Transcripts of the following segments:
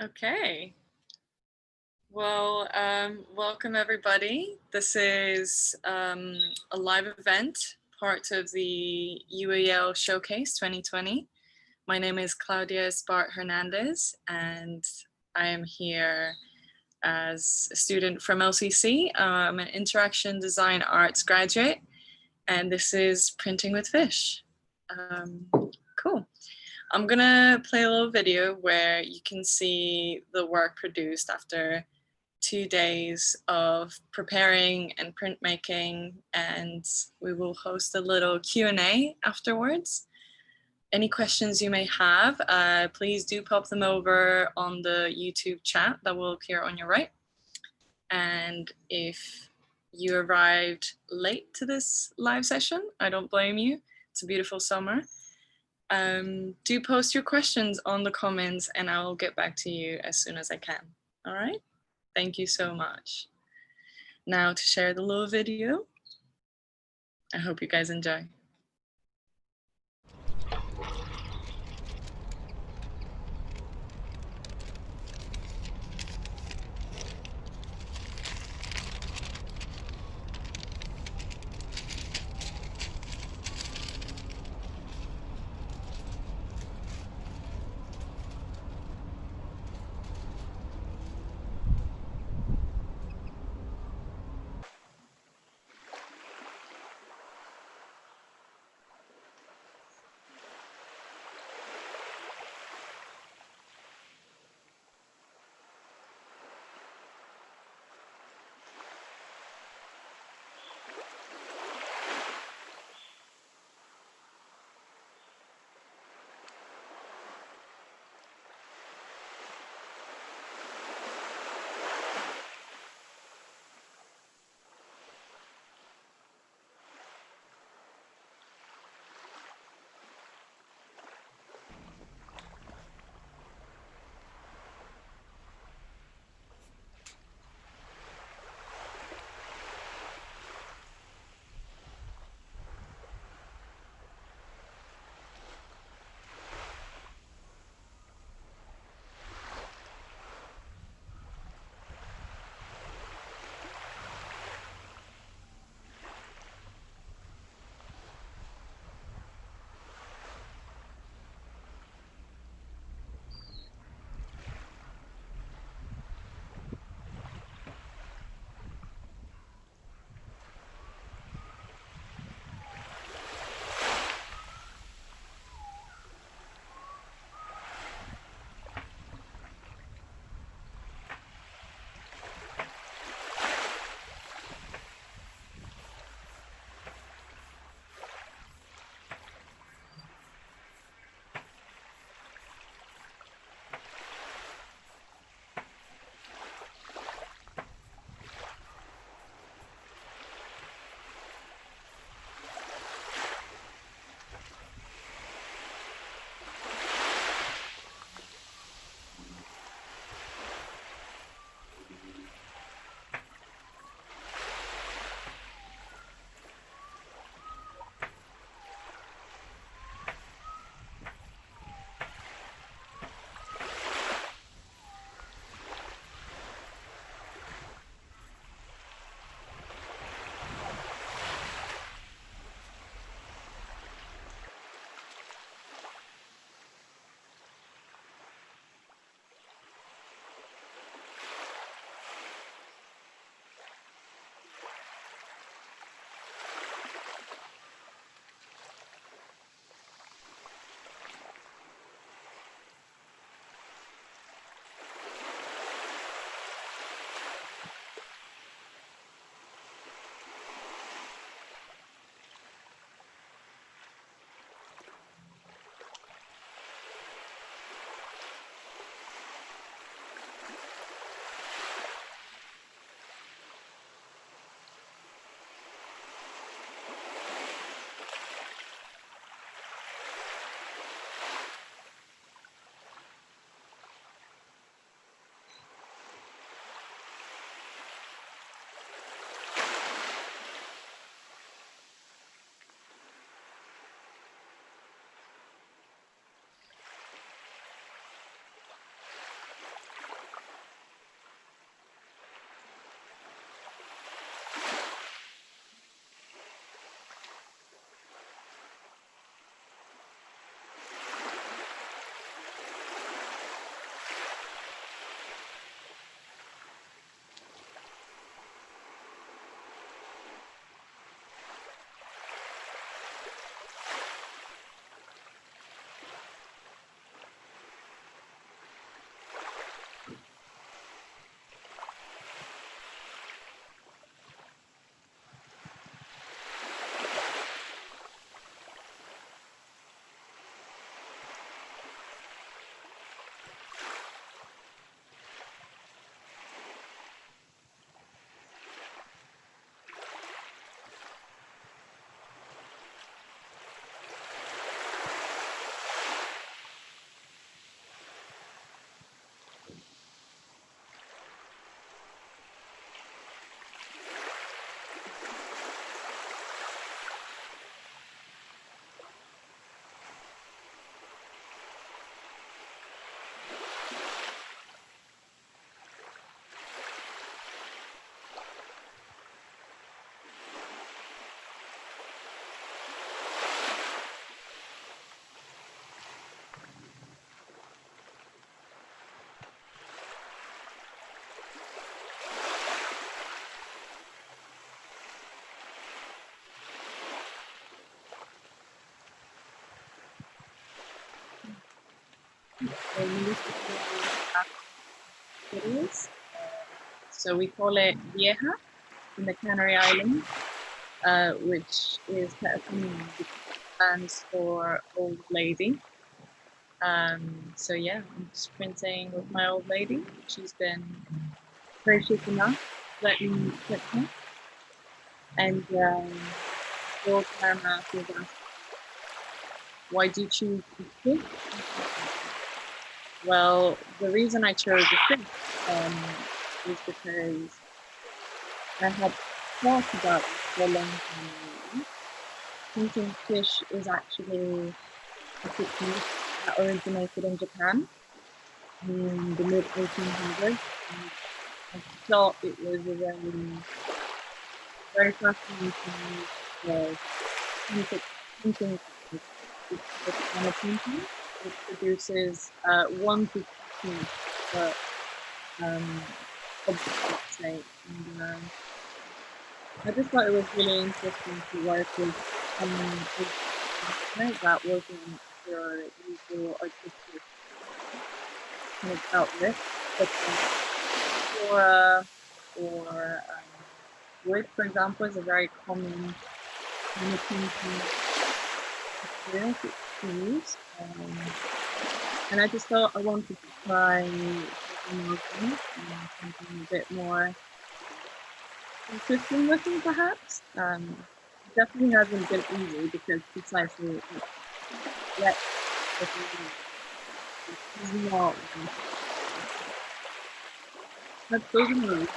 Okay. Well, welcome everybody. This is a live event, part of the UAL Showcase 2020. My name is Claudia Espart Hernandez, and I am here as a student from LCC. I'm an Interaction Design Arts graduate, and this is Printing with Fish. Cool. I'm gonna play a little video where you can see the work produced after 2 days of preparing and printmaking, and we will host a little Q&A afterwards. Any questions you may have, please do pop them over on the YouTube chat that will appear on your right. And if you arrived late to this live session, I don't blame you. It's a beautiful summer. Do post your questions on the comments and I will get back to you as soon as I can. All right? Thank you so much. Now to share the little video. I hope you guys enjoy. So municipal cities. So we call it Vieja in the Canary Islands, which is kind of funny because it stands for old lady. So yeah, I'm just printing with my old lady. She's been gracious enough to let me print her. And your camera was asking, why do you choose this? Well, the reason I chose the fish is because I had thought about it for a long time. Thinking fish is actually a technique that originated in Japan in the mid 1800s. And I thought it was a very fascinating painting kind of painting. It produces 1 to 2 objects, let's say. And I just thought it was really interesting to work with that wasn't your usual artistic kind of outlet, but flora or wood, for example, is a very common kind of painting material to use. And I just thought I wanted to try something more fun and something a bit more interesting looking, perhaps. It definitely hasn't been easy because precisely it's not. That's those are my reasons.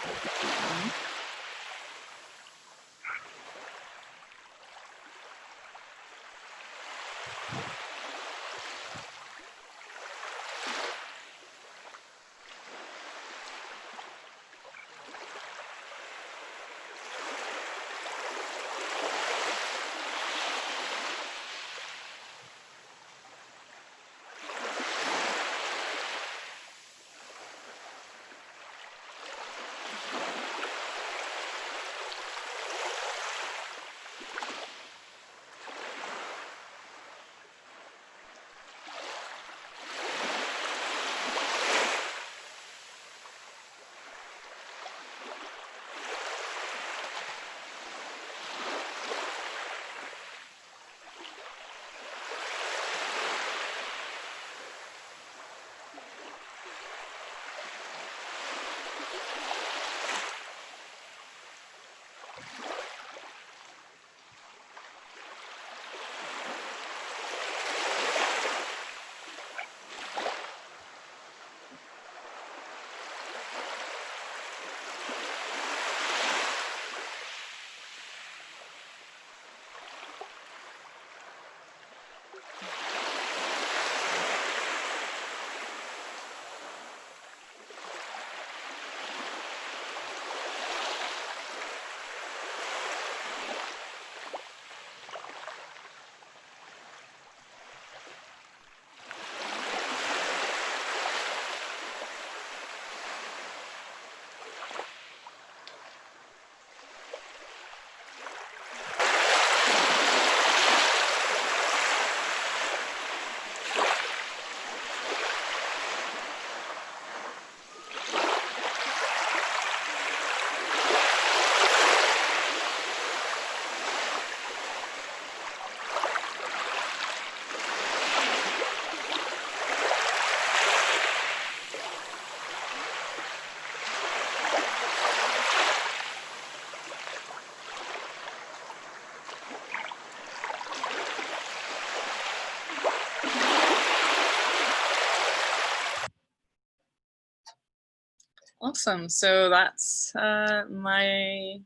Awesome. So that's my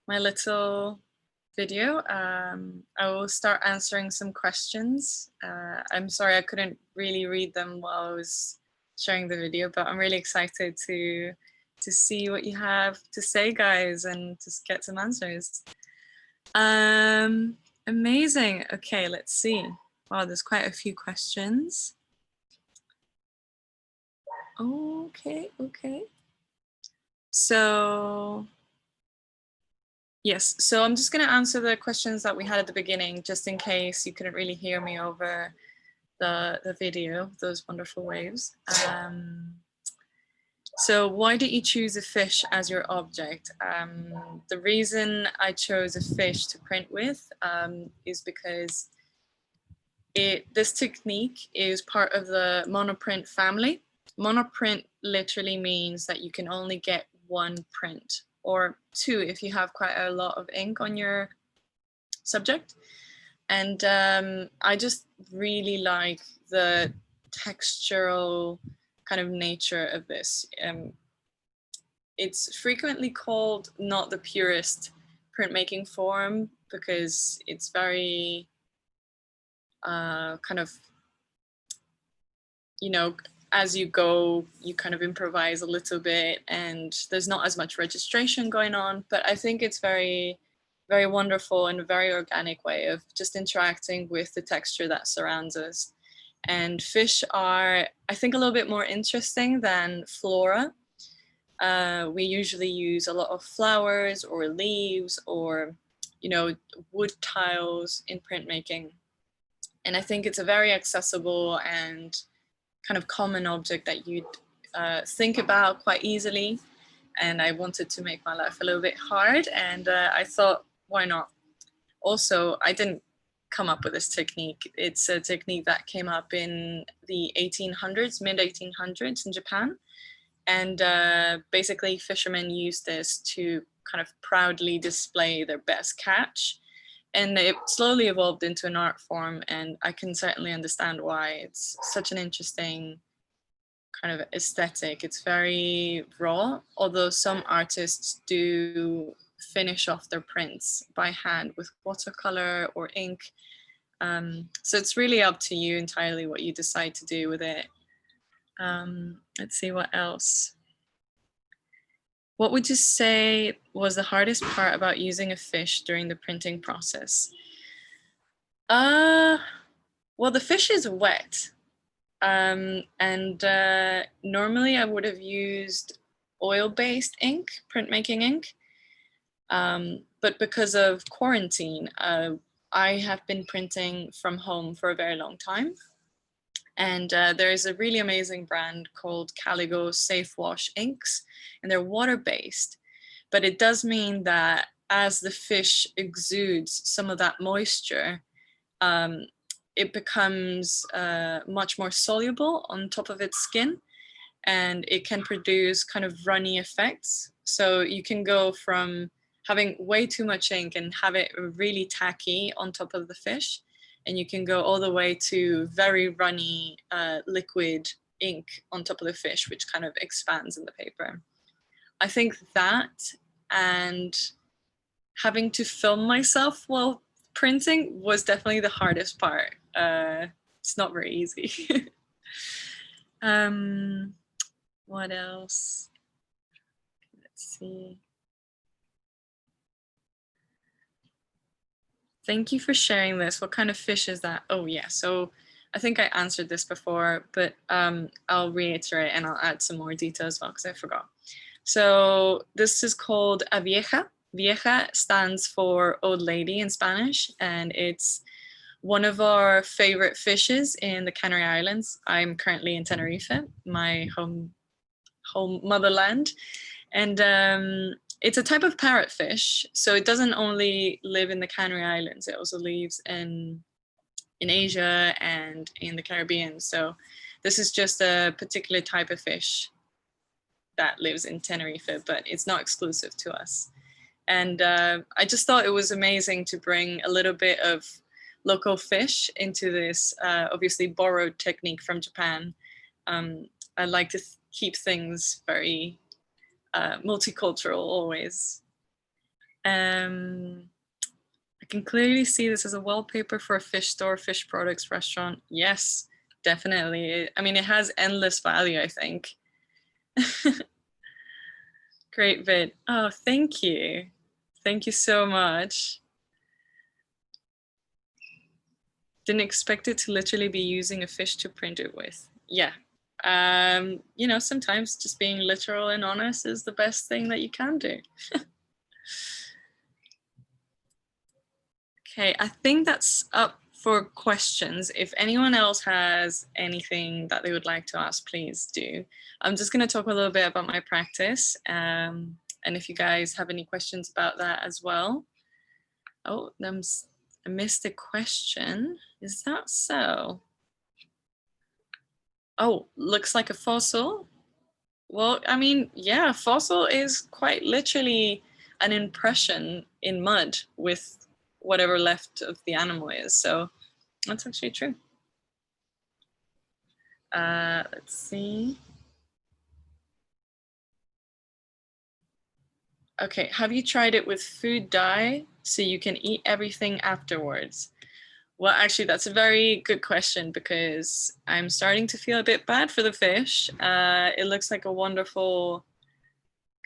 little video. I will start answering some questions. I'm sorry I couldn't really read them while I was showing the video, but I'm really excited to see what you have to say, guys, and just get some answers. Amazing. Okay, let's see. Wow, there's quite a few questions. Okay. So yes, so I'm just going to answer the questions that we had at the beginning, just in case you couldn't really hear me over the video, those wonderful waves. So why did you choose a fish as your object? The reason I chose a fish to print with is because this technique is part of the monoprint family. Monoprint literally means that you can only get one print, or two if you have quite a lot of ink on your subject. And I just really like the textural kind of nature of this. It's frequently called not the purest printmaking form because it's very kind of, you know, as you go, you kind of improvise a little bit and there's not as much registration going on, but I think it's very, very wonderful and a very organic way of just interacting with the texture that surrounds us. And fish are, I think, a little bit more interesting than flora. We usually use a lot of flowers or leaves or, you know, wood tiles in printmaking. And I think it's a very accessible and kind of common object that you'd think about quite easily. And I wanted to make my life a little bit hard. And I thought, why not? Also, I didn't come up with this technique. It's a technique that came up in the 1800s, mid 1800s in Japan. And basically fishermen used this to kind of proudly display their best catch. And it slowly evolved into an art form, and I can certainly understand why. It's such an interesting kind of aesthetic. It's very raw, although some artists do finish off their prints by hand with watercolor or ink. So it's really up to you entirely what you decide to do with it. Let's see what else. What would you say was the hardest part about using a fish during the printing process? Well, the fish is wet. And normally I would have used oil-based ink, printmaking ink. But because of quarantine, I have been printing from home for a very long time. And there is a really amazing brand called Caligo Safe Wash inks, and they're water-based. But it does mean that as the fish exudes some of that moisture, it becomes much more soluble on top of its skin, and it can produce kind of runny effects. So you can go from having way too much ink and have it really tacky on top of the fish, and you can go all the way to very runny liquid ink on top of the fish, which kind of expands in the paper. I think that, and having to film myself while printing was definitely the hardest part. It's not very easy. What else? Let's see. Thank you for sharing this. What kind of fish is that? Oh yeah, so I think I answered this before, but I'll reiterate and I'll add some more details as well because I forgot. So this is called a vieja. Vieja stands for old lady in Spanish, and it's one of our favorite fishes in the Canary Islands. I'm currently in Tenerife, my home motherland, and it's a type of parrotfish. So it doesn't only live in the Canary Islands; it also lives in Asia and in the Caribbean. So this is just a particular type of fish that lives in Tenerife, but it's not exclusive to us. And I just thought it was amazing to bring a little bit of local fish into this obviously borrowed technique from Japan. I like to keep things very multicultural always. I can clearly see this as a wallpaper for a fish store, fish products restaurant. Yes, definitely. I mean, it has endless value, I think. Great vid. Oh, thank you. Thank you so much. Didn't expect it to literally be using a fish to print it with. Yeah. You know, sometimes just being literal and honest is the best thing that you can do. Okay, I think that's up for questions. If anyone else has anything that they would like to ask, please do. I'm just going to talk a little bit about my practice. And if you guys have any questions about that as well. Oh, I missed a question. Is that so? Oh, looks like a fossil. Well, I mean, yeah, fossil is quite literally an impression in mud with whatever left of the animal is. So that's actually true. Let's see. Okay, have you tried it with food dye so you can eat everything afterwards? Well, actually, that's a very good question because I'm starting to feel a bit bad for the fish. It looks like a wonderful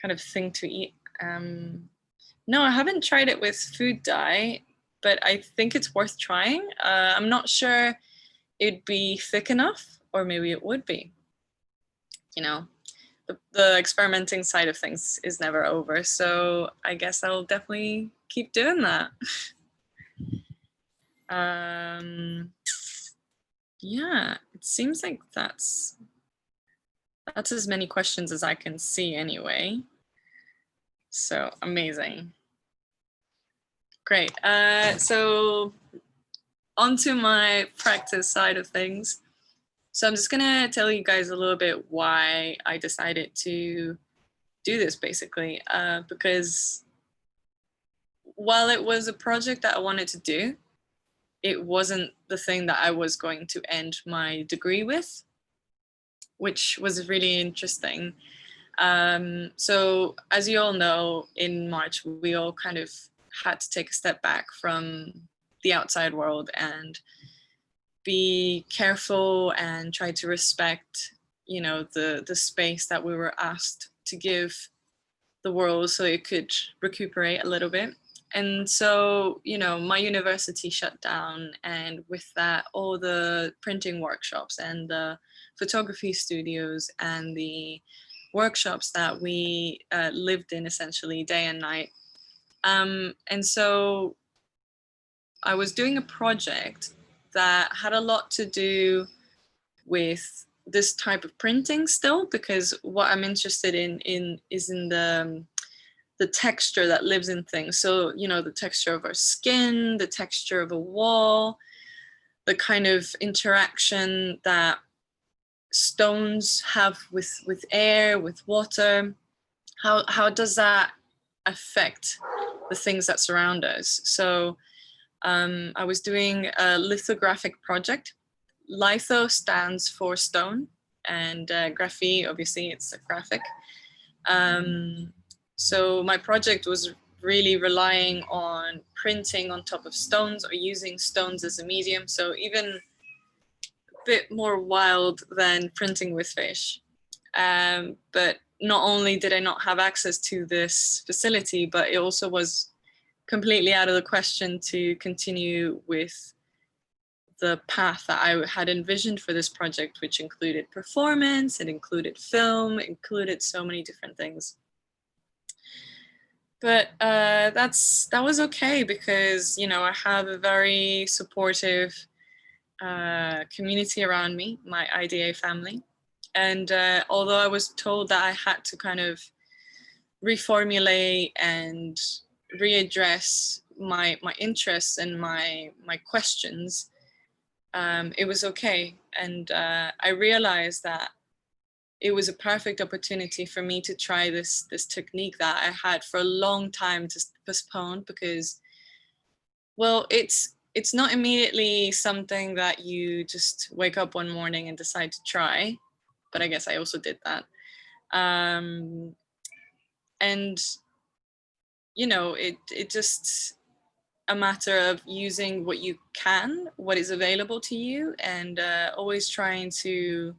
kind of thing to eat. No, I haven't tried it with food dye, but I think it's worth trying. I'm not sure it'd be thick enough, or maybe it would be. You know, the experimenting side of things is never over, so I guess I'll definitely keep doing that. Yeah, it seems like that's as many questions as I can see anyway. So amazing. Great. So onto my practice side of things. So I'm just gonna tell you guys a little bit why I decided to do this basically, because while it was a project that I wanted to do, it wasn't the thing that I was going to end my degree with, which was really interesting. So as you all know, in March, we all kind of had to take a step back from the outside world and be careful and try to respect, you know, the space that we were asked to give the world so it could recuperate a little bit. And so, you know, my university shut down, and with that, all the printing workshops and the photography studios and the workshops that we lived in essentially day and night. And so I was doing a project that had a lot to do with this type of printing still, because what I'm interested in is in the texture that lives in things. So, you know, the texture of our skin, the texture of a wall, the kind of interaction that stones have with air, with water. How does that affect the things that surround us? So I was doing a lithographic project. Litho stands for stone, and graphy, obviously, it's a graphic. So my project was really relying on printing on top of stones or using stones as a medium. So even a bit more wild than printing with fish. But not only did I not have access to this facility, but it also was completely out of the question to continue with the path that I had envisioned for this project, which included performance, it included film, it included so many different things. But that was okay because, you know, I have a very supportive community around me, my IDA family. And although I was told that I had to kind of reformulate and readdress my interests and my questions, it was okay. And I realized that it was a perfect opportunity for me to try this technique that I had for a long time just postponed, because, well, it's not immediately something that you just wake up one morning and decide to try, but I guess I also did that. And you know, it just a matter of using what you can, what is available to you, and always trying to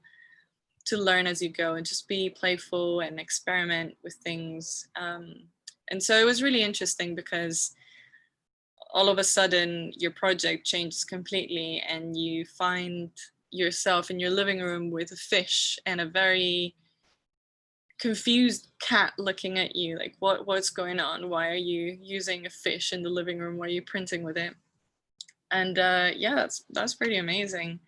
learn as you go and just be playful and experiment with things. And so it was really interesting because all of a sudden your project changes completely and you find yourself in your living room with a fish and a very confused cat looking at you like, what's going on? Why are you using a fish in the living room? Why are you printing with it? And yeah, that's pretty amazing.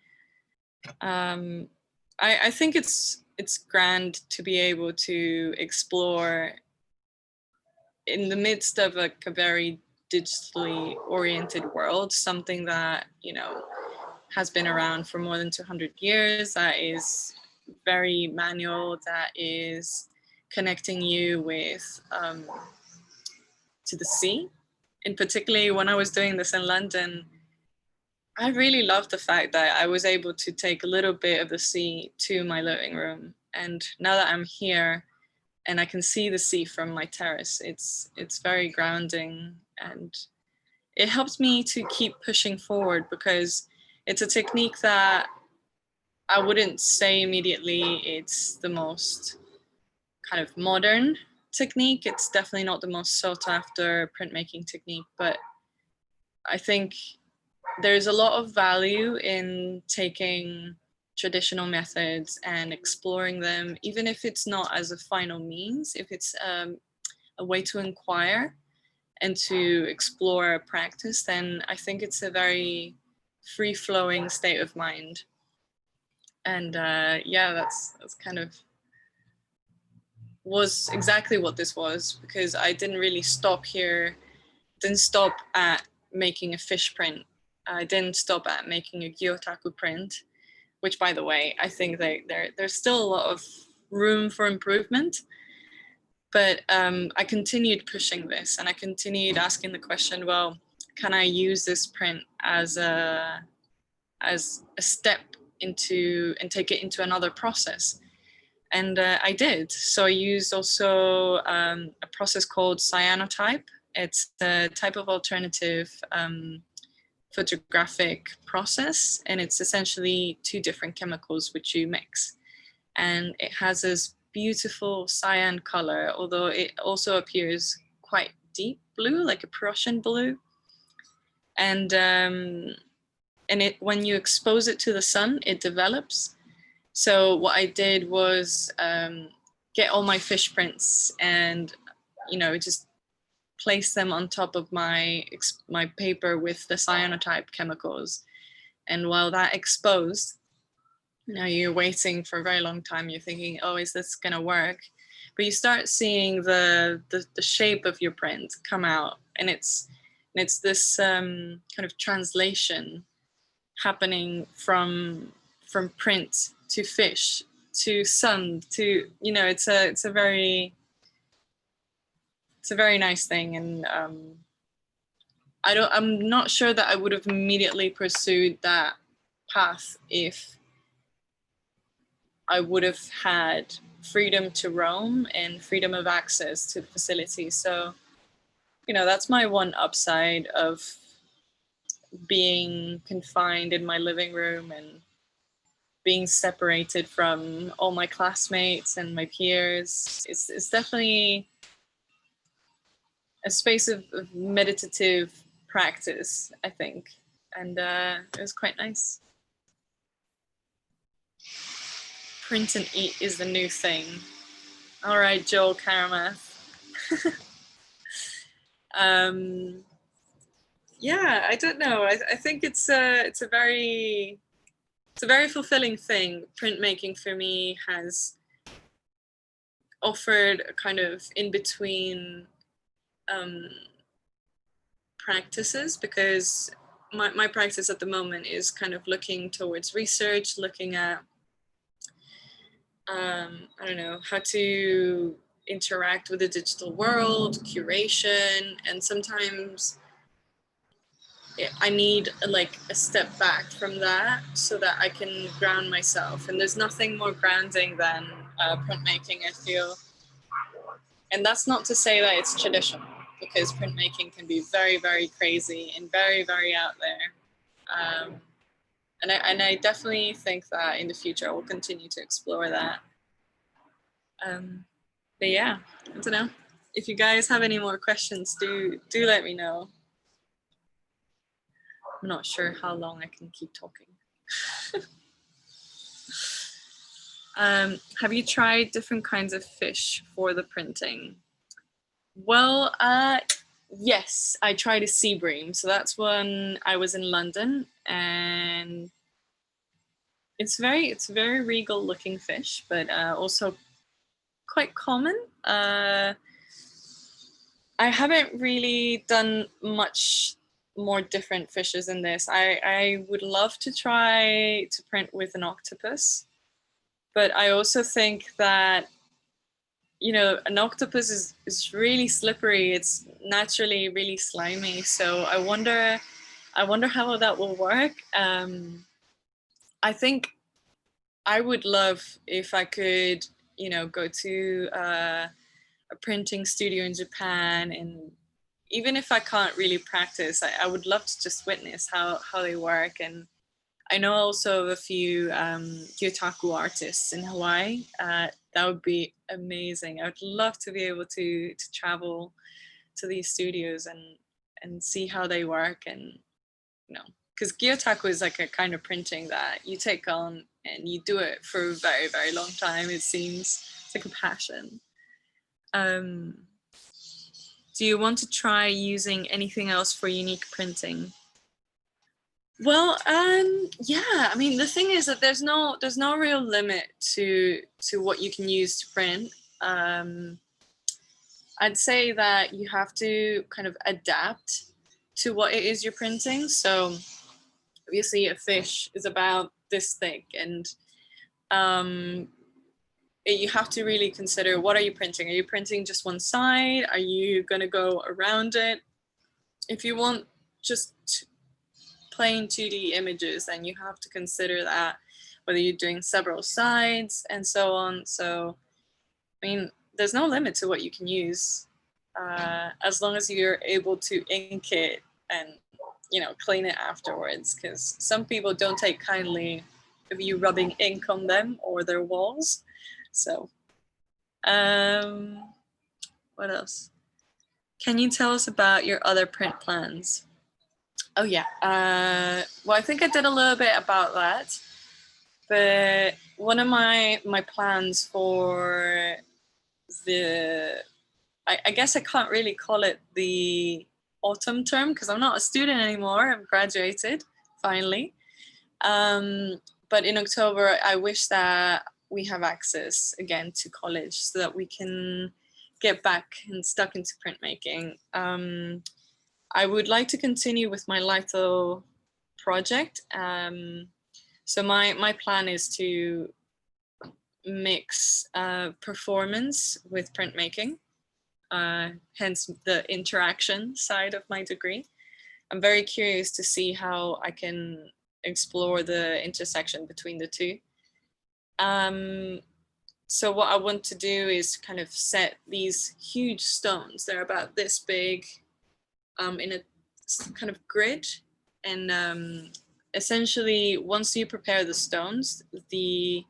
I think it's grand to be able to explore in the midst of a very digitally oriented world, something that, you know, has been around for more than 200 years, that is very manual, that is connecting you with to the sea. In particularly when I was doing this in London, I really loved the fact that I was able to take a little bit of the sea to my living room. And now that I'm here and I can see the sea from my terrace, it's very grounding, and it helps me to keep pushing forward, because it's a technique that I wouldn't say immediately it's the most kind of modern technique. It's definitely not the most sought after printmaking technique, but I think there's a lot of value in taking traditional methods and exploring them, even if it's not as a final means, if it's a way to inquire and to explore a practice, then I think it's a very free-flowing state of mind. And yeah, that's kind of was exactly what this was, because I didn't really stop here, didn't stop at making a fish print. I didn't stop at making a Gyotaku print, which, by the way, I think there's still a lot of room for improvement. But I continued pushing this, and I continued asking the question, well, can I use this print as a step into and take it into another process? And I did. So I used also a process called cyanotype. It's a type of alternative photographic process, and it's essentially two different chemicals which you mix. And it has this beautiful cyan color, although it also appears quite deep blue, like a Prussian blue. And it, when you expose it to the sun, it develops. So what I did was get all my fish prints and, you know, just place them on top of my paper with the cyanotype chemicals. And while that exposed, you know, you're waiting for a very long time. You're thinking, oh, is this gonna work? But you start seeing the shape of your print come out, and it's this kind of translation happening from print to fish to sun to, you know, it's a very nice thing. And I'm not sure that I would have immediately pursued that path if I would have had freedom to roam and freedom of access to the facility. So, you know, that's my one upside of being confined in my living room and being separated from all my classmates and my peers. It's definitely a space of meditative practice, I think. And it was quite nice. Print and eat is the new thing. All right, Joel Karamath. Yeah, I don't know. I think it's a very fulfilling thing. Printmaking for me has offered a kind of in between practices, because my practice at the moment is kind of looking towards research, looking at I don't know, how to interact with the digital world, curation, and sometimes I need like a step back from that so that I can ground myself. And there's nothing more grounding than printmaking, I feel. And that's not to say that it's traditional, because printmaking can be very, very crazy and very, very out there. And I definitely think that in the future I will continue to explore that. But yeah, I don't know. If you guys have any more questions, do let me know. I'm not sure how long I can keep talking. Have you tried different kinds of fish for the printing? Well, Yes, I tried a sea bream. So that's when I was in London, and it's very regal looking fish, but also quite common. I haven't really done much more different fishes in this. I would love to try to print with an octopus, but I also think that, you know, an octopus is really slippery. It's naturally really slimy. So I wonder how that will work. I think I would love if I could, you know, go to a printing studio in Japan, and even if I can't really practice, I would love to just witness how they work. And I know also of a few gyotaku artists in Hawaii. That would be amazing. I would love to be able to travel to these studios and see how they work, and you know, because gyotaku is like a kind of printing that you take on and you do it for a very, very long time. It seems it's like a passion. Um, do you want to try using anything else for unique printing? Well, yeah. I mean, the thing is that there's no real limit to what you can use to print. Um, I'd say that you have to kind of adapt to what it is you're printing. So obviously, a fish is about this thick, and um, you have to really consider, what are you printing? Are you printing just one side? Are you going to go around it? If you want just plain 2D images, then you have to consider that, whether you're doing several sides and so on. So, I mean, there's no limit to what you can use, as long as you're able to ink it and, you know, clean it afterwards, because some people don't take kindly of you rubbing ink on them or their walls. So, what else? Can you tell us about your other print plans? Oh yeah. Well, I think I did a little bit about that, but one of my plans for the, I guess I can't really call it the autumn term because I'm not a student anymore. I've graduated finally. But in October, I wish that we have access again to college so that we can get back and stuck into printmaking. I would like to continue with my litho project. So my plan is to mix performance with printmaking, hence the interaction side of my degree. I'm very curious to see how I can explore the intersection between the two. So what I want to do is kind of set these huge stones. They're about this big, in a kind of grid, and essentially once you prepare the stones, the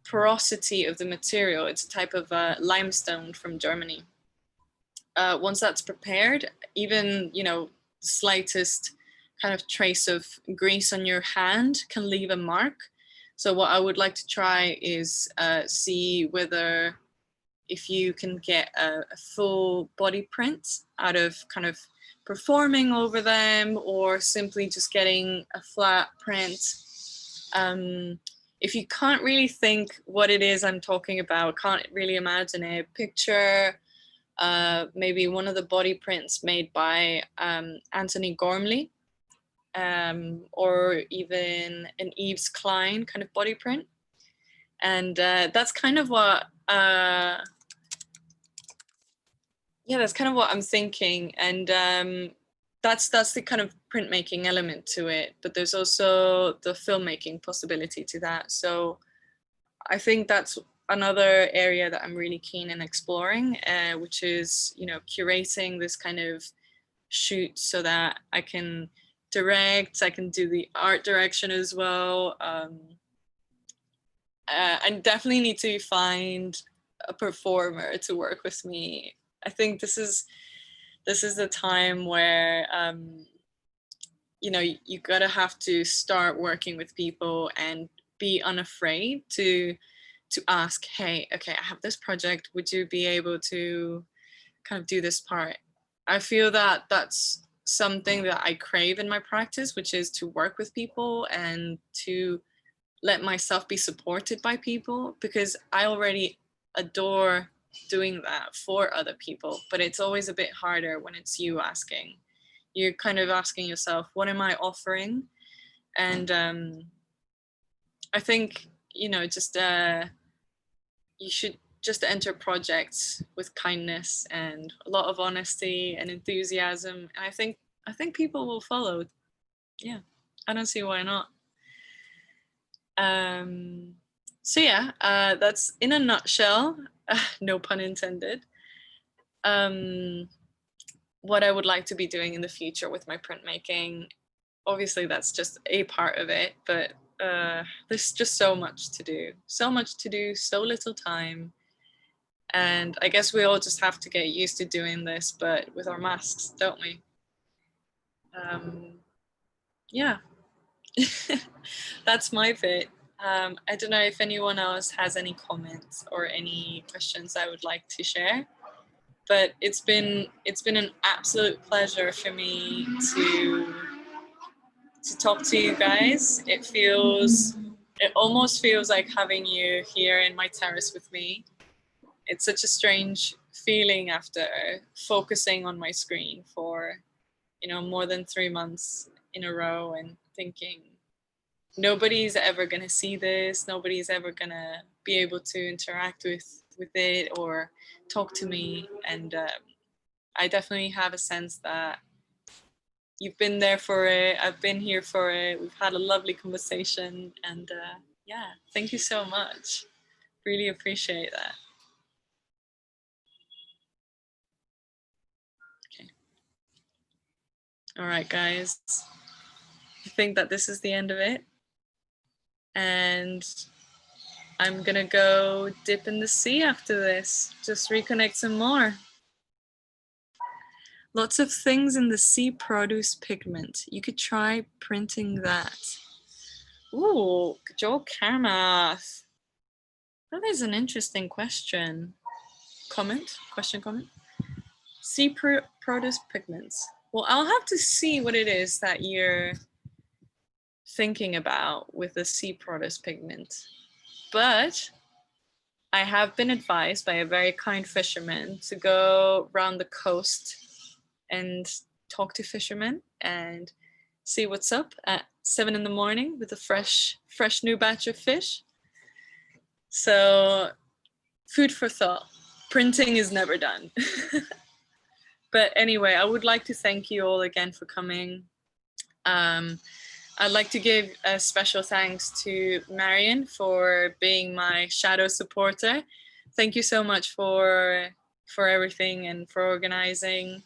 porosity of the material, it's a type of limestone from Germany. Once that's prepared, even, you know, the slightest kind of trace of grease on your hand can leave a mark. So what I would like to try is see whether if you can get a full body print out of kind of performing over them, or simply just getting a flat print. If you can't really think what it is I'm talking about, can't really imagine it, picture maybe one of the body prints made by Anthony Gormley, or even an Yves Klein kind of body print. And that's kind of what, yeah, that's kind of what I'm thinking. And that's the kind of printmaking element to it. But there's also the filmmaking possibility to that. So I think that's another area that I'm really keen in exploring, which is, you know, curating this kind of shoot so that I can direct, I can do the art direction as well. I definitely need to find a performer to work with me. I think this is the time where you know, you gotta have to start working with people and be unafraid to ask, hey, okay, I have this project, would you be able to kind of do this part. I feel that that's something that I crave in my practice, which is to work with people and to let myself be supported by people, because I already adore doing that for other people, but it's always a bit harder when it's you asking. You're kind of asking yourself, what am I offering? And I think, you know, just you should just enter projects with kindness and a lot of honesty and enthusiasm. And I think people will follow. Yeah, I don't see why not. So yeah, that's in a nutshell, no pun intended, what I would like to be doing in the future with my printmaking. Obviously, that's just a part of it, but there's just so much to do, so little time. And I guess we all just have to get used to doing this, but with our masks, don't we? Yeah, that's my bit. I don't know if anyone else has any comments or any questions I would like to share, but it's been an absolute pleasure for me to talk to you guys. It almost feels like having you here in my terrace with me. It's such a strange feeling after focusing on my screen for, you know, more than 3 months in a row and thinking nobody's ever going to see this, nobody's ever going to be able to interact with it or talk to me. And I definitely have a sense that you've been there for it, I've been here for it, we've had a lovely conversation, and yeah, thank you so much. Really appreciate that. Okay. All right, guys. I think that this is the end of it. And I'm gonna go dip in the sea after this, just reconnect some more. Lots of things in the sea produce pigment. You could try printing that. Ooh, Joel Karamath. That is an interesting question. Comment? Sea produce pigments. Well, I'll have to see what it is that you're thinking about with the sea produce pigment. But I have been advised by a very kind fisherman to go around the coast and talk to fishermen and see what's up at 7 in the morning with a fresh new batch of fish. So food for thought. Printing is never done. But anyway, I would like to thank you all again for coming. I'd like to give a special thanks to Marion for being my shadow supporter. Thank you so much for everything and for organizing.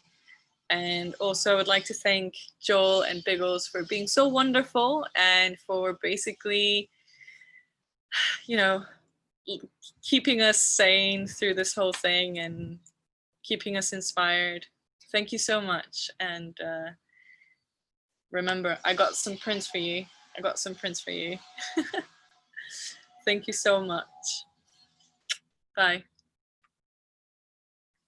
And also I would like to thank Joel and Biggles for being so wonderful and for basically, you know, keeping us sane through this whole thing and keeping us inspired. Thank you so much. And remember, I got some prints for you. Thank you so much. Bye.